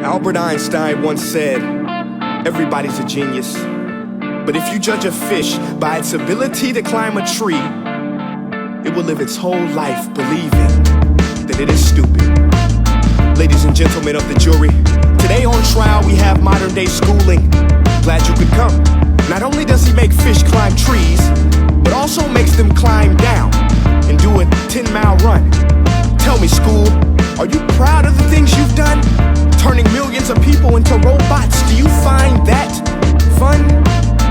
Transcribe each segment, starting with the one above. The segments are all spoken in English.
Albert Einstein once said, everybody's a genius. But if you judge a fish by its ability to climb a tree, it will live its whole life believing that it is stupid. Ladies and gentlemen of the jury, today on trial we have modern day schooling. Glad you could come. Not only does he make fish climb trees, but also makes them climb down and do a 10-mile run. Tell me, school, are you proud of the things you've done? Turning millions of people into robots, do you find that fun?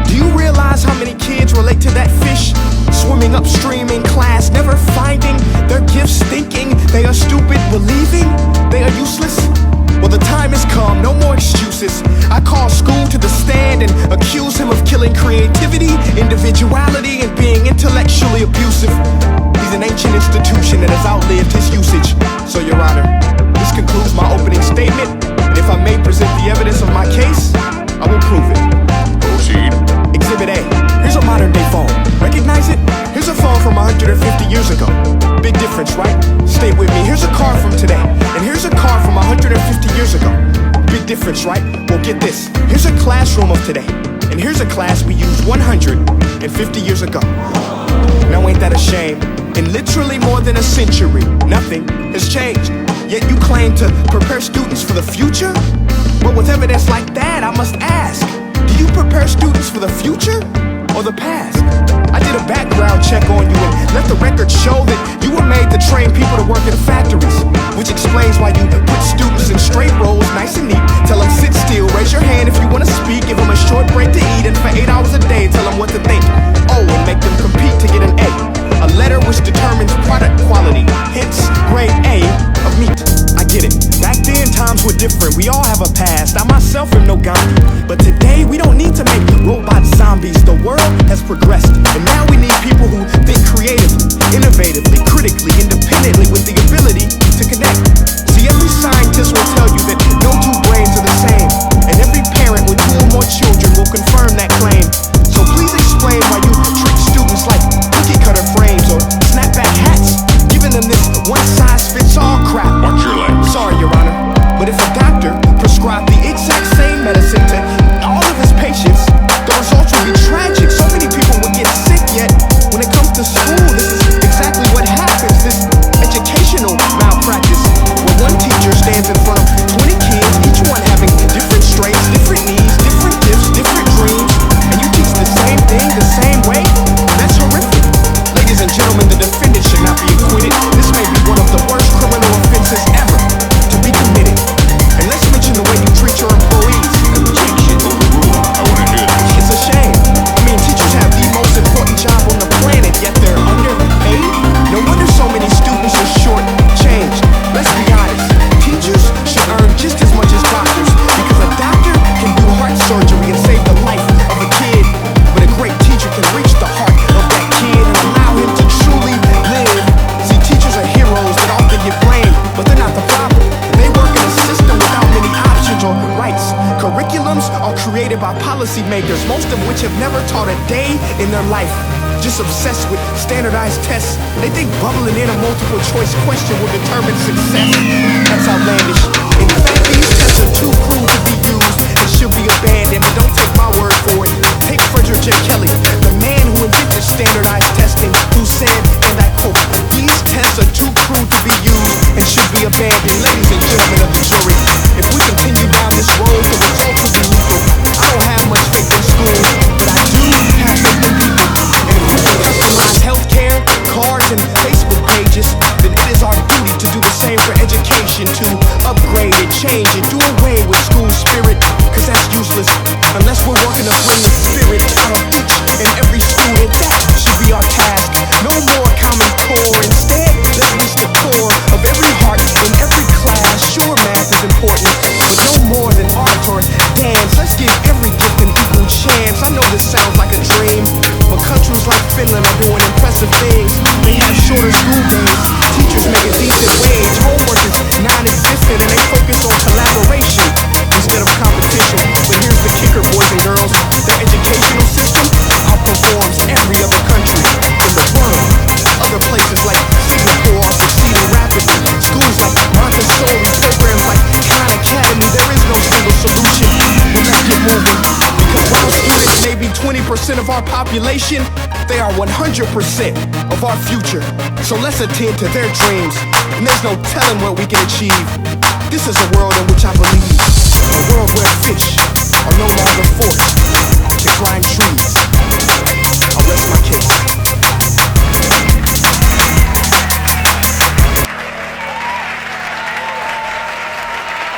Do you realize how many kids relate to that fish? Swimming upstream in class, never finding their gifts, thinking they are stupid, believing they are useless? Well, the time has come, no more excuses. I call school to the stand and accuse him of killing creativity, individuality, and being intellectually abusive. He's an ancient institution that has outlived his usage. So, Your Honor, this concludes my opening statement, and if I may present the evidence of my case, I will prove it. Proceed. Exhibit A. Here's a modern day phone. Recognize it? Here's a phone from 150 years ago. Big difference, right? Stay with me. Here's a car from today, and here's a car from 150 years ago. Big difference, right? Well, get this. Here's a classroom of today, and here's a class we used 150 years ago. Now ain't that a shame? In literally more than a century, nothing has changed. Yet you claim to prepare students for the future? But with evidence like that, I must ask, do you prepare students for the future or the past? I did a background check on you and let the record show that you were made to train people to work in factories, which explains why you put students in straight rows, nice and neat. Tell them sit still, raise your hand if you want to speak, give them a short break to eat, and for 8 hours a day, tell them what to think. Oh, and make them compete to get an A. A letter which determines product quality, hence grade A of meat. I get it. Back then times were different. We all have a past. I myself am no Gandhi. But today we don't need to make robot zombies. The world has progressed, and now we need people who think creatively, innovatively, critically, independently, with the ability to connect. See, every scientist will tell you that no two brains are the same, and every parent with 2 or more children will confirm that claim. So please explain why you treat students like cookie cutter frames or snapback hats, giving them this one-size-fits-all crap. Watch your legs. Sorry, Your Honor, but if a doctor prescribed the exact same medicine to all of his patients, the results would be tragic. So many people would get sick, yet when it comes to school, this is exactly what happens. This educational malpractice, where one teacher stands in front of 20 kids, each one having different strengths, different needs, different gifts, different dreams, and you teach the same thing the same way? That's horrific. Ladies and gentlemen, the defendant should not be acquitted. This may be one of the worst criminal offenses ever to be committed. And let's mention the way you treat your employees. Objection overruled. I want to hear this. It's a shame. I mean, teachers have the most important job on the planet, yet they're underpaid. No wonder so many students are short-changed. Let's be honest. Teachers should earn just as much as doctors, because a doctor can do heart surgery and save the life of a kid, but a great teacher can reach the heart of that kid and allow him to truly live. See, teachers are heroes that often get blamed, but they're not the problem. They work in a system without many options or rights. Curriculums are created by policymakers, most of which have never taught a day in their life. Just obsessed with standardized tests. They think bubbling in a multiple choice question will determine success. That's outlandish. In fact, these tests are too cruel to be used and should be abandoned. But don't take my word for it. Take Frederick J. Kelly, the man who invented standardized testing, who said, and I quote, "These tests are too cruel to be used and should be abandoned." Ladies and gentlemen of the jury, if we continue down this road, the results will be lethal. I don't have much faith in schools, but I do have faith in people. And if we can customize healthcare, cars, and Facebook pages, then it is our duty to do the same for education, to upgrade and change and do away with school spirit, cause that's useless unless we're working to bring the spirit out of each and every student. That should be our task. No more common core. Instead, let's reach the core of every heart in every class. Sure, math is important, but no more than art or dance. Let's give every gift an equal chance. I know this sounds like a dream, but countries like Finland are doing impressive things. They have shorter school days, teachers make a decent wage, homework is non-existent, and they focus on collaboration instead of competition. But here's the kicker, boys and girls, their educational system outperforms every other country. 1% of our population, they are 100% of our future. So let's attend to their dreams, and there's no telling what we can achieve. This is a world in which I believe, a world where fish are no longer forced to climb trees.